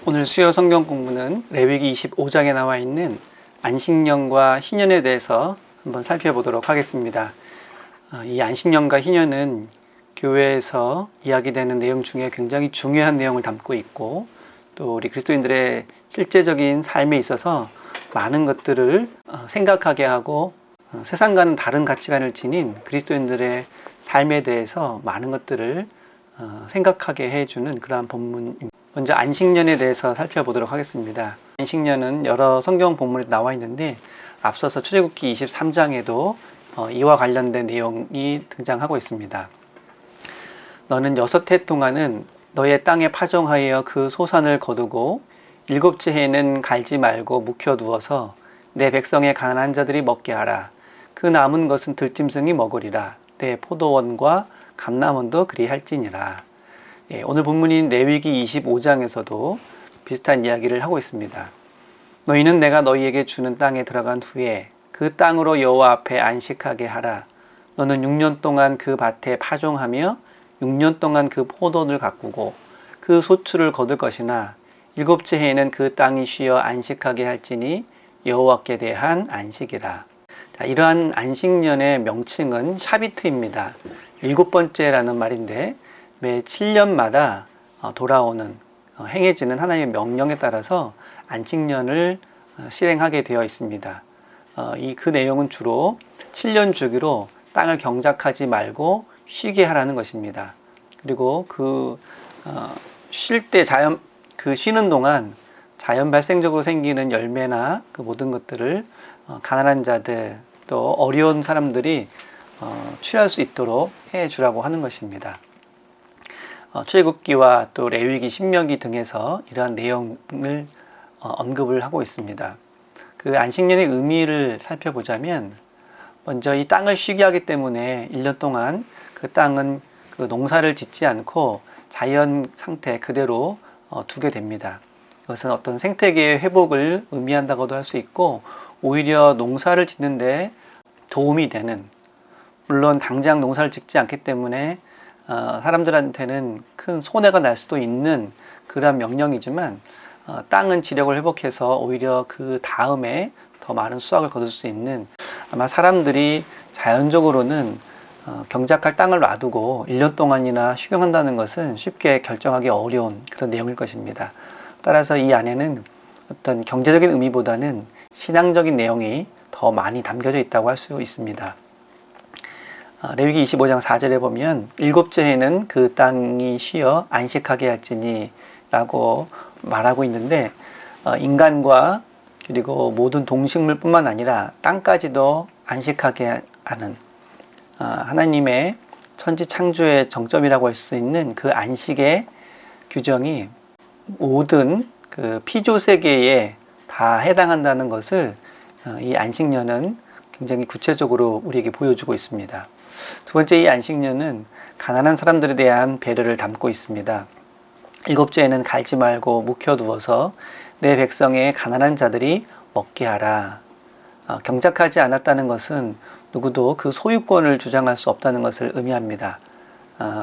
오늘 수요 성경 공부는 레위기 25장에 나와 있는 안식년과 희년에 대해서 한번 살펴보도록 하겠습니다. 이 안식년과 희년은 교회에서 이야기되는 내용 중에 굉장히 중요한 내용을 담고 있고, 또 우리 그리스도인들의 실제적인 삶에 있어서 많은 것들을 생각하게 하고 세상과는 다른 가치관을 지닌 그리스도인들의 삶에 대해서 많은 것들을 생각하게 해주는 그러한 본문입니다. 먼저 안식년에 대해서 살펴보도록 하겠습니다. 안식년은 여러 성경 본문에 나와 있는데, 앞서서 출애굽기 23장에도 이와 관련된 내용이 등장하고 있습니다. 너는 6해 동안은 너의 땅에 파종하여 그 소산을 거두고 7째 해에는 갈지 말고 묵혀두어서 내 백성의 가난한 자들이 먹게 하라. 그 남은 것은 들짐승이 먹으리라. 내 포도원과 감람원도 그리할지니라. 오늘 본문인 레위기 25장에서도 비슷한 이야기를 하고 있습니다. 너희는 내가 너희에게 주는 땅에 들어간 후에 그 땅으로 여호와 앞에 안식하게 하라. 너는 6년 동안 그 밭에 파종하며 6년 동안 그 포도원을 가꾸고 그 소출을 거둘 것이나 7째 해에는 그 땅이 쉬어 안식하게 할지니 여호와께 대한 안식이라. 자, 이러한 안식년의 명칭은 샤비트입니다. 7번째라는 말인데, 매 7년마다 돌아오는 행해지는 하나님의 명령에 따라서 안식년을 실행하게 되어 있습니다. 그 내용은 주로 7년 주기로 땅을 경작하지 말고 쉬게 하라는 것입니다. 그리고 쉴 때 쉬는 동안 자연 발생적으로 생기는 열매나 그 모든 것들을 가난한 자들 또 어려운 사람들이 취할 수 있도록 해 주라고 하는 것입니다. 출애굽기와 또 레위기, 신명기 등에서 이러한 내용을 언급을 하고 있습니다. 그 안식년의 의미를 살펴보자면, 먼저 이 땅을 쉬게 하기 때문에 1년 동안 그 땅은 그 농사를 짓지 않고 자연 상태 그대로 두게 됩니다. 이것은 어떤 생태계의 회복을 의미한다고도 할 수 있고, 오히려 농사를 짓는데 도움이 되는, 물론 당장 농사를 짓지 않기 때문에 사람들한테는 큰 손해가 날 수도 있는 그러한 명령이지만, 땅은 지력을 회복해서 오히려 그 다음에 더 많은 수확을 거둘 수 있는, 아마 사람들이 자연적으로는 경작할 땅을 놔두고 1년 동안이나 휴경한다는 것은 쉽게 결정하기 어려운 그런 내용일 것입니다. 따라서 이 안에는 어떤 경제적인 의미보다는 신앙적인 내용이 더 많이 담겨져 있다고 할 수 있습니다. 레위기 25장 4절에 보면 7째 해는 그 땅이 쉬어 안식하게 할지니 라고 말하고 있는데, 인간과 그리고 모든 동식물뿐만 아니라 땅까지도 안식하게 하는 하나님의 천지 창조의 정점이라고 할 수 있는 그 안식의 규정이 모든 그 피조 세계에 다 해당한다는 것을 이 안식년은 굉장히 구체적으로 우리에게 보여주고 있습니다. 두 번째, 이 안식년은 가난한 사람들에 대한 배려를 담고 있습니다. 7째에는 갈지 말고 묵혀두어서 내 백성의 가난한 자들이 먹게 하라. 경작하지 않았다는 것은 누구도 그 소유권을 주장할 수 없다는 것을 의미합니다.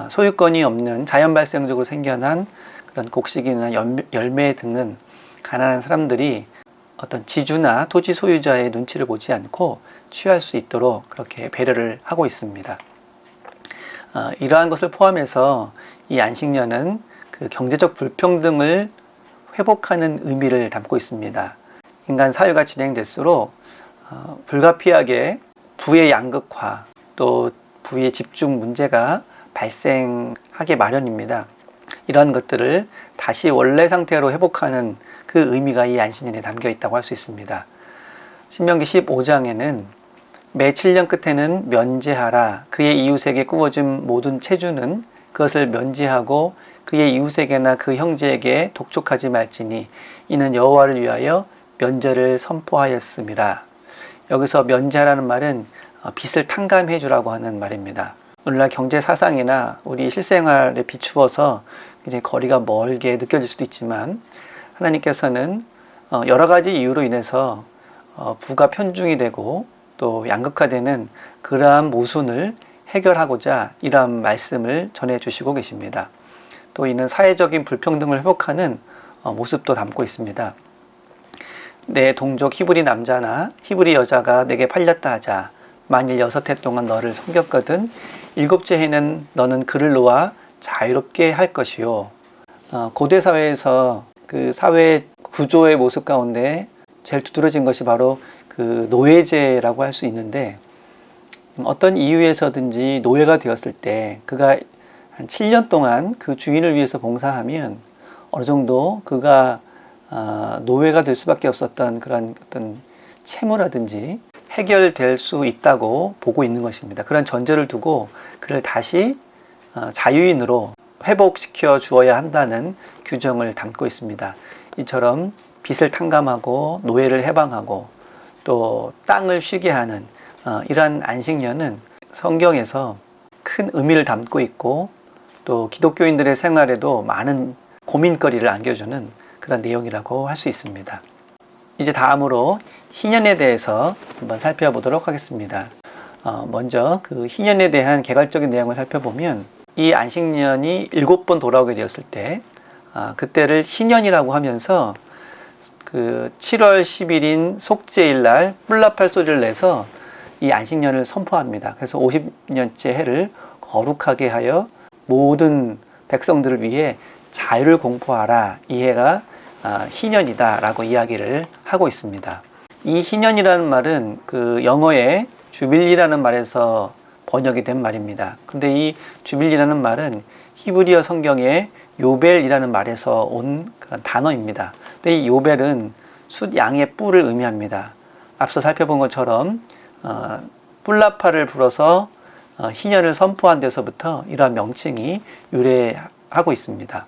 소유권이 없는 자연 발생적으로 생겨난 그런 곡식이나 열매 등은 가난한 사람들이 어떤 지주나 토지 소유자의 눈치를 보지 않고 취할 수 있도록 그렇게 배려를 하고 있습니다. 이러한 것을 포함해서 이 안식년은 그 경제적 불평등을 회복하는 의미를 담고 있습니다. 인간 사회가 진행될수록 불가피하게 부의 양극화 또 부의 집중 문제가 발생하게 마련입니다. 이런 것들을 다시 원래 상태로 회복하는 그 의미가 이 안식년에 담겨 있다고 할 수 있습니다. 신명기 15장에는 매 7년 끝에는 면제하라. 그의 이웃에게 구워진 모든 체주는 그것을 면제하고 그의 이웃에게나 그 형제에게 독촉하지 말지니 이는 여호와를 위하여 면제를 선포하였음이라. 여기서 면제하라는 말은 빚을 탕감해 주라고 하는 말입니다. 오늘날 경제 사상이나 우리 실생활에 비추어서 굉장히 거리가 멀게 느껴질 수도 있지만, 하나님께서는 여러 가지 이유로 인해서 부가 편중이 되고 또 양극화되는 그러한 모순을 해결하고자 이러한 말씀을 전해 주시고 계십니다. 또 이는 사회적인 불평등을 회복하는 모습도 담고 있습니다. 내 동족 히브리 남자나 히브리 여자가 내게 팔렸다 하자. 만일 6해 동안 너를 섬겼거든 7째 해는 너는 그를 놓아 자유롭게 할 것이요. 고대 사회에서 그 사회 구조의 모습 가운데 제일 두드러진 것이 바로 그 노예제라고 할 수 있는데, 어떤 이유에서든지 노예가 되었을 때 그가 한 7년 동안 그 주인을 위해서 봉사하면 어느 정도 그가 노예가 될 수밖에 없었던 그런 어떤 채무라든지 해결될 수 있다고 보고 있는 것입니다. 그런 전제를 두고 그를 다시 자유인으로 회복시켜 주어야 한다는 규정을 담고 있습니다. 이처럼 빚을 탕감하고 노예를 해방하고 또 땅을 쉬게 하는 이러한 안식년은 성경에서 큰 의미를 담고 있고 또 기독교인들의 생활에도 많은 고민거리를 안겨주는 그런 내용이라고 할 수 있습니다. 이제 다음으로 희년에 대해서 한번 살펴보도록 하겠습니다. 먼저 그 희년에 대한 개괄적인 내용을 살펴보면 이 안식년이 7번 돌아오게 되었을 때 그때를 희년이라고 하면서 그 7월 10일인 속죄일 날 뿔라팔 소리를 내서 이 안식년을 선포합니다. 그래서 50년째 해를 거룩하게 하여 모든 백성들을 위해 자유를 공포하라. 이 해가 희년이다 라고 이야기를 하고 있습니다. 이 희년이라는 말은 그 영어의 주빌리라는 말에서 번역이 된 말입니다. 근데 이 주빌리라는 말은 히브리어 성경의 요벨이라는 말에서 온 그런 단어입니다. 근데 이 요벨은 숫 양의 뿔을 의미합니다. 앞서 살펴본 것처럼 뿔나팔을 불어서 희년을 선포한 데서부터 이러한 명칭이 유래하고 있습니다.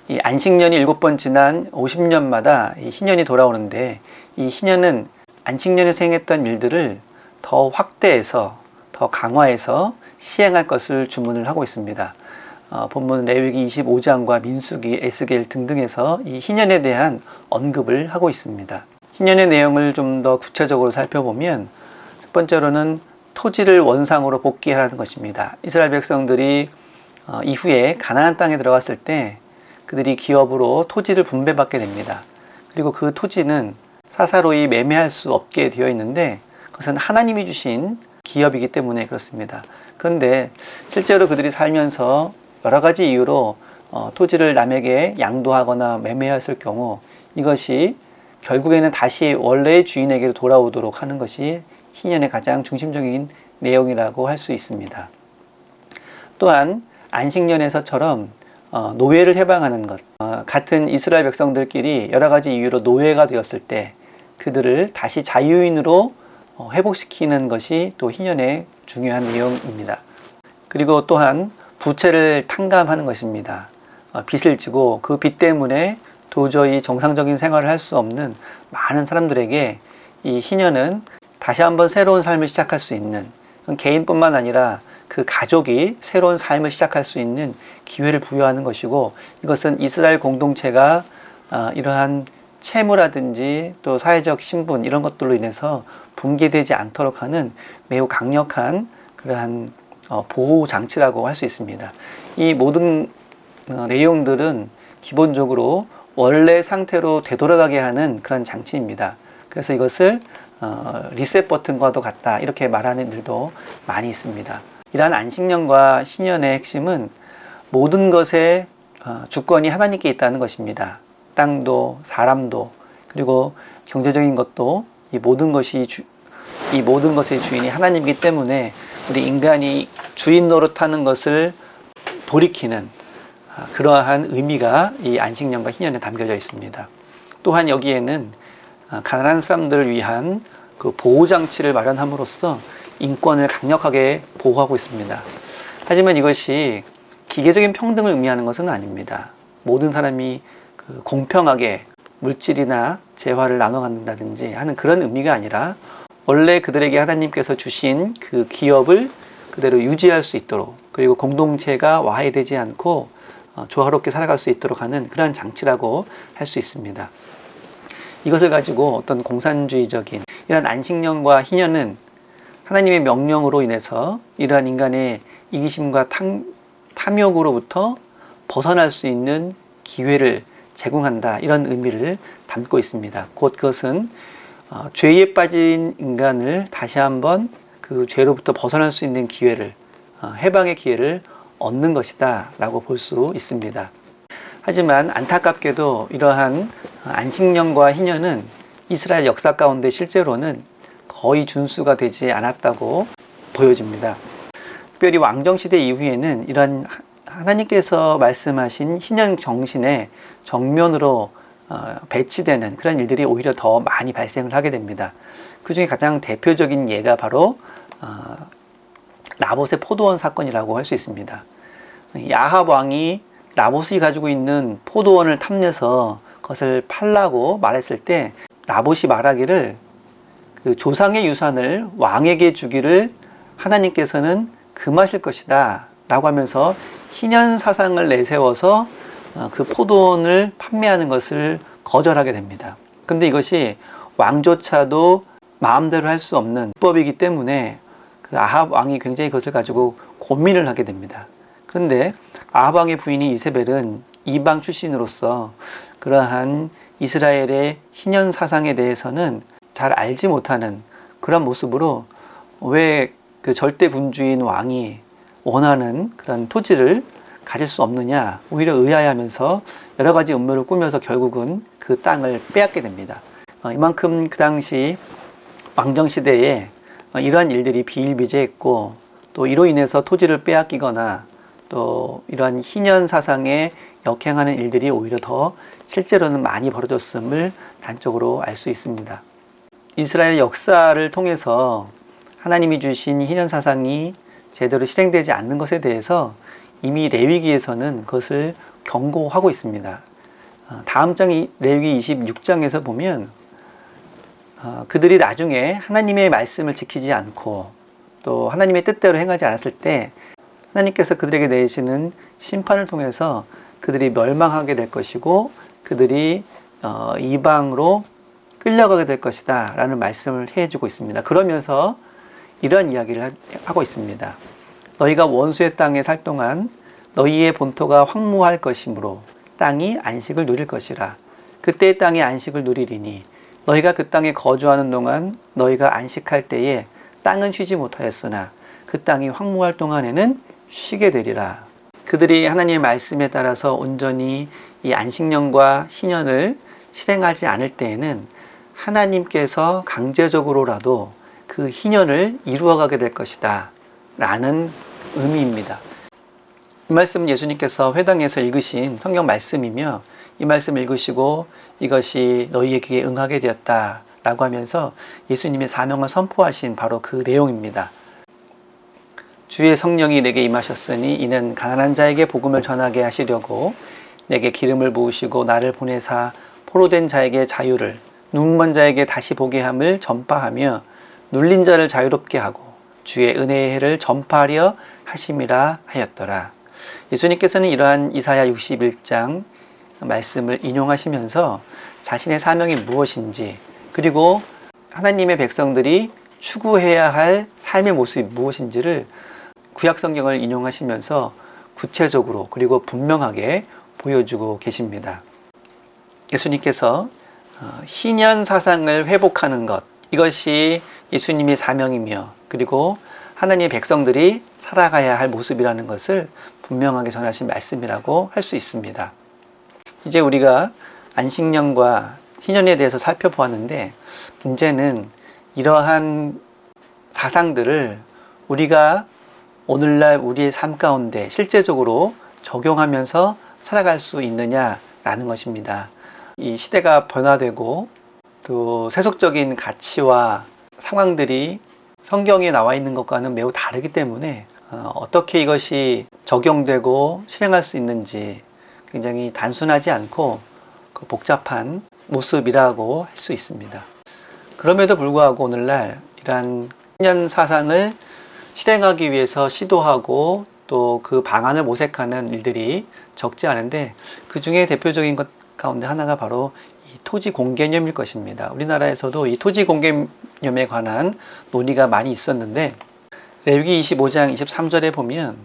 이 안식년이 7번 지난 50년마다 이 희년이 돌아오는데, 이 희년은 안식년에서 행했던 일들을 더 확대해서 더 강화해서 시행할 것을 주문을 하고 있습니다. 본문 레위기 25장과 민수기, 에스겔 등등에서 이 희년에 대한 언급을 하고 있습니다. 희년의 내용을 좀 더 구체적으로 살펴보면 첫 번째로는 토지를 원상으로 복귀하라는 것입니다. 이스라엘 백성들이 이후에 가나안 땅에 들어갔을 때 그들이 기업으로 토지를 분배받게 됩니다. 그리고 그 토지는 사사로이 매매할 수 없게 되어 있는데 그것은 하나님이 주신 기업이기 때문에 그렇습니다. 그런데 실제로 그들이 살면서 여러 가지 이유로 토지를 남에게 양도하거나 매매했을 경우 이것이 결국에는 다시 원래의 주인에게 돌아오도록 하는 것이 희년의 가장 중심적인 내용이라고 할 수 있습니다. 또한 안식년에서처럼 노예를 해방하는 것, 같은 이스라엘 백성들끼리 여러 가지 이유로 노예가 되었을 때 그들을 다시 자유인으로 회복시키는 것이 또 희년의 중요한 내용입니다. 그리고 또한 부채를 탕감하는 것입니다. 빚을 지고 그 빚 때문에 도저히 정상적인 생활을 할 수 없는 많은 사람들에게 이 희년은 다시 한번 새로운 삶을 시작할 수 있는, 개인뿐만 아니라 그 가족이 새로운 삶을 시작할 수 있는 기회를 부여하는 것이고, 이것은 이스라엘 공동체가 이러한 채무라든지 또 사회적 신분 이런 것들로 인해서 붕괴되지 않도록 하는 매우 강력한 그러한 보호 장치라고 할 수 있습니다. 이 모든 내용들은 기본적으로 원래 상태로 되돌아가게 하는 그런 장치입니다. 그래서 이것을 리셋 버튼과도 같다 이렇게 말하는 일도 많이 있습니다. 이러한 안식년과 희년의 핵심은 모든 것의 주권이 하나님께 있다는 것입니다. 땅도 사람도 그리고 경제적인 것도 이 모든 것의 주인이 하나님이기 때문에 우리 인간이 주인 노릇하는 것을 돌이키는 그러한 의미가 이 안식년과 희년에 담겨져 있습니다. 또한 여기에는 가난한 사람들을 위한 그 보호장치를 마련함으로써 인권을 강력하게 보호하고 있습니다. 하지만 이것이 기계적인 평등을 의미하는 것은 아닙니다. 모든 사람이 공평하게 물질이나 재화를 나눠 갖는다든지 하는 그런 의미가 아니라 원래 그들에게 하나님께서 주신 그 기업을 그대로 유지할 수 있도록, 그리고 공동체가 와해되지 않고 조화롭게 살아갈 수 있도록 하는 그러한 장치라고 할 수 있습니다. 이것을 가지고 어떤 공산주의적인 이러한 안식년과 희년은 하나님의 명령으로 인해서 이러한 인간의 이기심과 탐욕으로부터 벗어날 수 있는 기회를 제공한다, 이런 의미를 담고 있습니다. 곧 그것은 죄에 빠진 인간을 다시 한번 그 죄로부터 벗어날 수 있는 기회를, 해방의 기회를 얻는 것이다 라고 볼 수 있습니다. 하지만 안타깝게도 이러한 안식년과 희년은 이스라엘 역사 가운데 실제로는 거의 준수가 되지 않았다고 보여집니다. 특별히 왕정시대 이후에는 이런 하나님께서 말씀하신 희년 정신에 정면으로 배치되는 그런 일들이 오히려 더 많이 발생을 하게 됩니다. 그 중에 가장 대표적인 예가 바로 나봇의 포도원 사건이라고 할 수 있습니다. 야합 왕이 나봇이 가지고 있는 포도원을 탐내서 그것을 팔라고 말했을 때 나봇이 말하기를 그 조상의 유산을 왕에게 주기를 하나님께서는 금하실 것이다 라고 하면서 희년 사상을 내세워서 그 포도원을 판매하는 것을 거절하게 됩니다. 근데 이것이 왕조차도 마음대로 할 수 없는 법이기 때문에 그 아합 왕이 굉장히 그것을 가지고 고민을 하게 됩니다. 그런데 아합 왕의 부인이 이세벨은 이방 출신으로서 그러한 이스라엘의 희년 사상에 대해서는 잘 알지 못하는 그런 모습으로 왜 그 절대 군주인 왕이 원하는 그런 토지를 가질 수 없느냐, 오히려 의아해하면서 여러 가지 음모를 꾸며서 결국은 그 땅을 빼앗게 됩니다. 이만큼 그 당시 왕정시대에 이러한 일들이 비일비재했고, 또 이로 인해서 토지를 빼앗기거나 또 이러한 희년 사상에 역행하는 일들이 오히려 더 실제로는 많이 벌어졌음을 단적으로 알 수 있습니다. 이스라엘 역사를 통해서 하나님이 주신 희년 사상이 제대로 실행되지 않는 것에 대해서 이미 레위기에서는 그것을 경고하고 있습니다. 다음 장 레위기 26장에서 보면 그들이 나중에 하나님의 말씀을 지키지 않고 또 하나님의 뜻대로 행하지 않았을 때 하나님께서 그들에게 내리시는 심판을 통해서 그들이 멸망하게 될 것이고 그들이 이방으로 끌려가게 될 것이다 라는 말씀을 해주고 있습니다. 그러면서 이러한 이야기를 하고 있습니다. 너희가 원수의 땅에 살 동안 너희의 본토가 황무할 것이므로 땅이 안식을 누릴 것이라. 그때 땅이 안식을 누리리니 너희가 그 땅에 거주하는 동안 너희가 안식할 때에 땅은 쉬지 못하였으나 그 땅이 황무할 동안에는 쉬게 되리라. 그들이 하나님의 말씀에 따라서 온전히 이 안식년과 희년을 실행하지 않을 때에는 하나님께서 강제적으로라도 그 희년을 이루어가게 될 것이다 라는 의미입니다. 이 말씀은 예수님께서 회당에서 읽으신 성경 말씀이며 이 말씀을 읽으시고 이것이 너희의 귀에 응하게 되었다 라고 하면서 예수님의 사명을 선포하신 바로 그 내용입니다. 주의 성령이 내게 임하셨으니 이는 가난한 자에게 복음을 전하게 하시려고 내게 기름을 부으시고 나를 보내사 포로된 자에게 자유를, 눈먼 자에게 다시 보게 함을 전파하며 눌린 자를 자유롭게 하고 주의 은혜의 해를 전파하려 하심이라 하였더라. 예수님께서는 이러한 이사야 61장 말씀을 인용하시면서 자신의 사명이 무엇인지, 그리고 하나님의 백성들이 추구해야 할 삶의 모습이 무엇인지를 구약 성경을 인용하시면서 구체적으로 그리고 분명하게 보여주고 계십니다. 예수님께서 희년 사상을 회복하는 것, 이것이 예수님의 사명이며 그리고 하나님의 백성들이 살아가야 할 모습이라는 것을 분명하게 전하신 말씀이라고 할 수 있습니다. 이제 우리가 안식년과 희년에 대해서 살펴보았는데, 문제는 이러한 사상들을 우리가 오늘날 우리의 삶 가운데 실제적으로 적용하면서 살아갈 수 있느냐라는 것입니다. 이 시대가 변화되고 또 세속적인 가치와 상황들이 성경에 나와 있는 것과는 매우 다르기 때문에 어떻게 이것이 적용되고 실행할 수 있는지 굉장히 단순하지 않고 복잡한 모습이라고 할 수 있습니다. 그럼에도 불구하고 오늘날 이러한 희년 사상을 실행하기 위해서 시도하고 또 그 방안을 모색하는 일들이 적지 않은데, 그 중에 대표적인 것 가운데 하나가 바로 이 토지 공개념일 것입니다. 우리나라에서도 이 토지 공개념에 관한 논의가 많이 있었는데, 레위기 25장 23절에 보면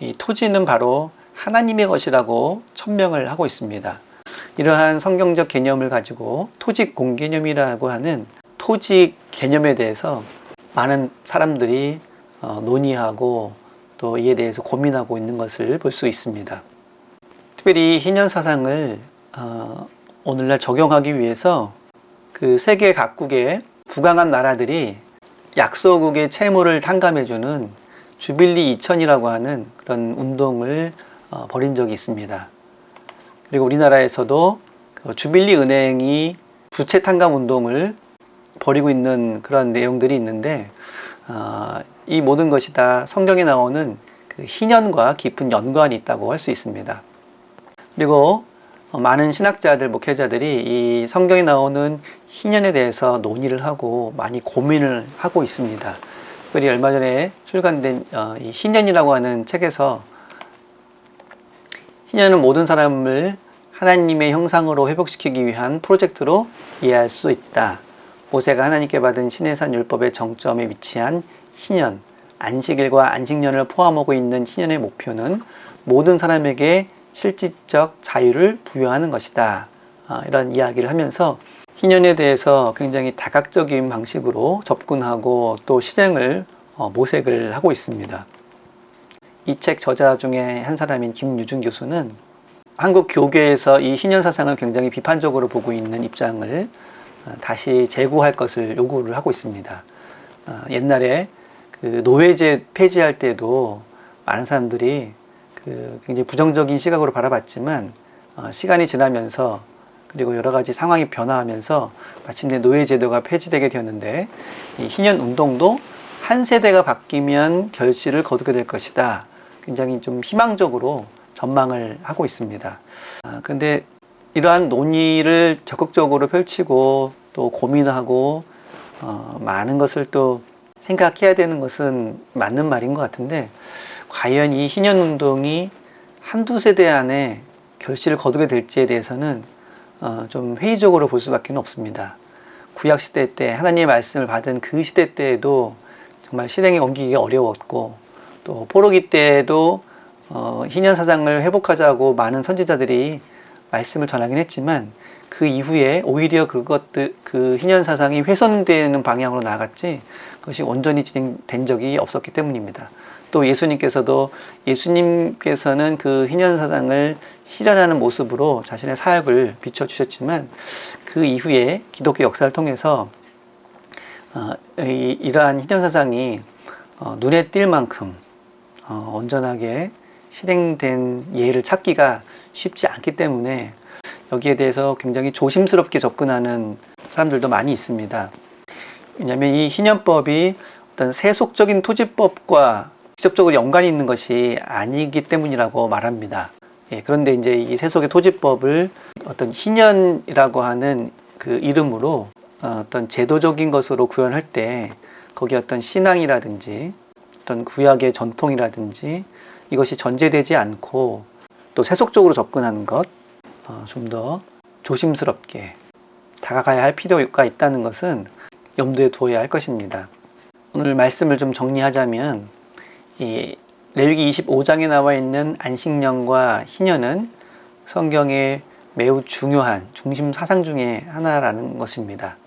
이 토지는 바로 하나님의 것이라고 천명을 하고 있습니다. 이러한 성경적 개념을 가지고 토직 공개념이라고 하는 토직 개념에 대해서 많은 사람들이 논의하고 또 이에 대해서 고민하고 있는 것을 볼 수 있습니다. 특별히 희년 사상을 오늘날 적용하기 위해서 그 세계 각국의 부강한 나라들이 약소국의 채무를 탕감해주는 주빌리 2000이라고 하는 그런 운동을 벌인 적이 있습니다. 그리고 우리나라에서도 주빌리 은행이 부채 탕감 운동을 벌이고 있는 그런 내용들이 있는데 이 모든 것이 다 성경에 나오는 그 희년과 깊은 연관이 있다고 할 수 있습니다. 그리고 많은 신학자들, 목회자들이 이 성경에 나오는 희년에 대해서 논의를 하고 많이 고민을 하고 있습니다. 특별히 얼마 전에 출간된 이 희년이라고 하는 책에서 희년은 모든 사람을 하나님의 형상으로 회복시키기 위한 프로젝트로 이해할 수 있다. 모세가 하나님께 받은 시내산 율법의 정점에 위치한 희년, 안식일과 안식년을 포함하고 있는 희년의 목표는 모든 사람에게 실질적 자유를 부여하는 것이다. 이런 이야기를 하면서 희년에 대해서 굉장히 다각적인 방식으로 접근하고 또 실행을 모색을 하고 있습니다. 이 책 저자 중에 한 사람인 김유준 교수는 한국 교계에서 이 희년 사상을 굉장히 비판적으로 보고 있는 입장을 다시 재고할 것을 요구를 하고 있습니다. 옛날에 그 노예제 폐지할 때도 많은 사람들이 굉장히 부정적인 시각으로 바라봤지만 시간이 지나면서 그리고 여러 가지 상황이 변화하면서 마침내 노예제도가 폐지되게 되었는데 이 희년 운동도 한 세대가 바뀌면 결실을 거두게 될 것이다. 굉장히 좀 희망적으로 전망을 하고 있습니다. 근데 이러한 논의를 적극적으로 펼치고 또 고민하고 많은 것을 또 생각해야 되는 것은 맞는 말인 것 같은데 과연 이 희년 운동이 한두 세대 안에 결실을 거두게 될지에 대해서는 좀 회의적으로 볼 수밖에 없습니다. 구약 시대 때 하나님의 말씀을 받은 그 시대 때에도 정말 실행에 옮기기가 어려웠고 또 포로기 때에도 희년 사상을 회복하자고 많은 선지자들이 말씀을 전하긴 했지만 그 이후에 오히려 그 희년 사상이 훼손되는 방향으로 나아갔지 그것이 온전히 진행된 적이 없었기 때문입니다. 또 예수님께서는 그 희년 사상을 실현하는 모습으로 자신의 사역을 비춰주셨지만 그 이후에 기독교 역사를 통해서 이러한 희년 사상이 눈에 띌 만큼 온전하게 실행된 예를 찾기가 쉽지 않기 때문에 여기에 대해서 굉장히 조심스럽게 접근하는 사람들도 많이 있습니다. 왜냐하면 이 희년법이 어떤 세속적인 토지법과 직접적으로 연관이 있는 것이 아니기 때문이라고 말합니다. 그런데 이제 이 세속의 토지법을 어떤 희년이라고 하는 그 이름으로 어떤 제도적인 것으로 구현할 때 거기에 어떤 신앙이라든지 어떤 구약의 전통이라든지 이것이 전제되지 않고 또 세속적으로 접근하는 것 좀 더 조심스럽게 다가가야 할 필요가 있다는 것은 염두에 두어야 할 것입니다. 오늘 말씀을 좀 정리하자면 이 레위기 25장에 나와 있는 안식년과 희년은 성경의 매우 중요한 중심 사상 중에 하나라는 것입니다.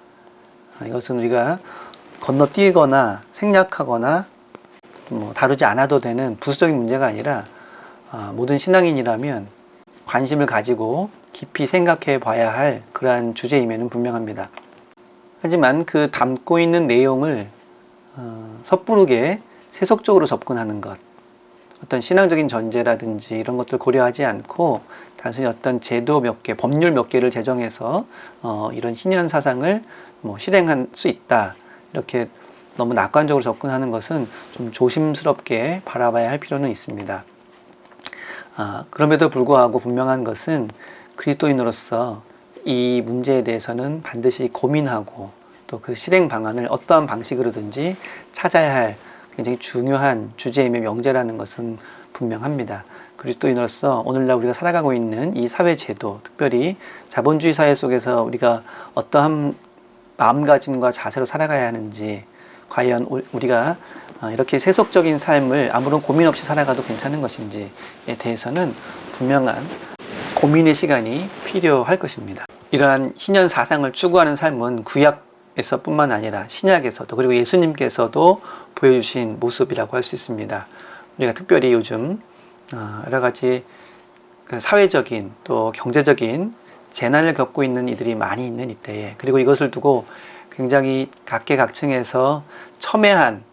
이것은 우리가 건너뛰거나 생략하거나 다루지 않아도 되는 부수적인 문제가 아니라 모든 신앙인이라면 관심을 가지고 깊이 생각해 봐야 할 그러한 주제임에는 분명합니다. 하지만 그 담고 있는 내용을 섣부르게 세속적으로 접근하는 것, 어떤 신앙적인 전제라든지 이런 것들 고려하지 않고 단순히 어떤 제도 몇 개, 법률 몇 개를 제정해서 이런 희년 사상을 실행할 수 있다. 이렇게 너무 낙관적으로 접근하는 것은 좀 조심스럽게 바라봐야 할 필요는 있습니다. 그럼에도 불구하고 분명한 것은 그리스도인으로서 이 문제에 대해서는 반드시 고민하고 또 그 실행 방안을 어떠한 방식으로든지 찾아야 할 굉장히 중요한 주제이며 명제라는 것은 분명합니다. 그리스도인으로서 오늘날 우리가 살아가고 있는 이 사회 제도, 특별히 자본주의 사회 속에서 우리가 어떠한 마음가짐과 자세로 살아가야 하는지, 과연 우리가 이렇게 세속적인 삶을 아무런 고민 없이 살아가도 괜찮은 것인지에 대해서는 분명한 고민의 시간이 필요할 것입니다. 이러한 희년 사상을 추구하는 삶은 구약에서뿐만 아니라 신약에서도, 그리고 예수님께서도 보여주신 모습이라고 할 수 있습니다. 우리가 특별히 요즘 여러 가지 사회적인 또 경제적인 재난을 겪고 있는 이들이 많이 있는 이때에, 그리고 이것을 두고 굉장히 각계각층에서 첨예한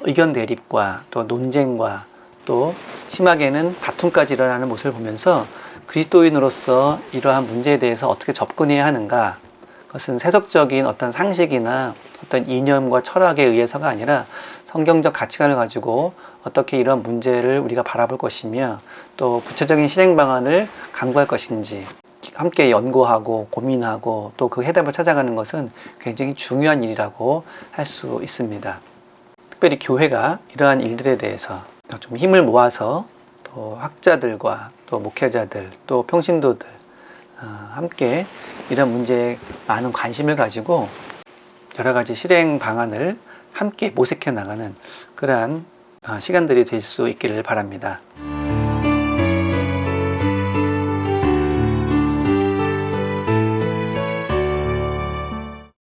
의견 대립과 또 논쟁과 또 심하게는 다툼까지 일어나는 모습을 보면서 그리스도인으로서 이러한 문제에 대해서 어떻게 접근해야 하는가, 그것은 세속적인 어떤 상식이나 어떤 이념과 철학에 의해서가 아니라 성경적 가치관을 가지고 어떻게 이런 문제를 우리가 바라볼 것이며 또 구체적인 실행 방안을 강구할 것인지 함께 연구하고 고민하고 또 그 해답을 찾아가는 것은 굉장히 중요한 일이라고 할 수 있습니다. 특별히 교회가 이러한 일들에 대해서 좀 힘을 모아서 또 학자들과 또 목회자들 또 평신도들 함께 이런 문제에 많은 관심을 가지고 여러 가지 실행 방안을 함께 모색해 나가는 그러한 시간들이 될 수 있기를 바랍니다.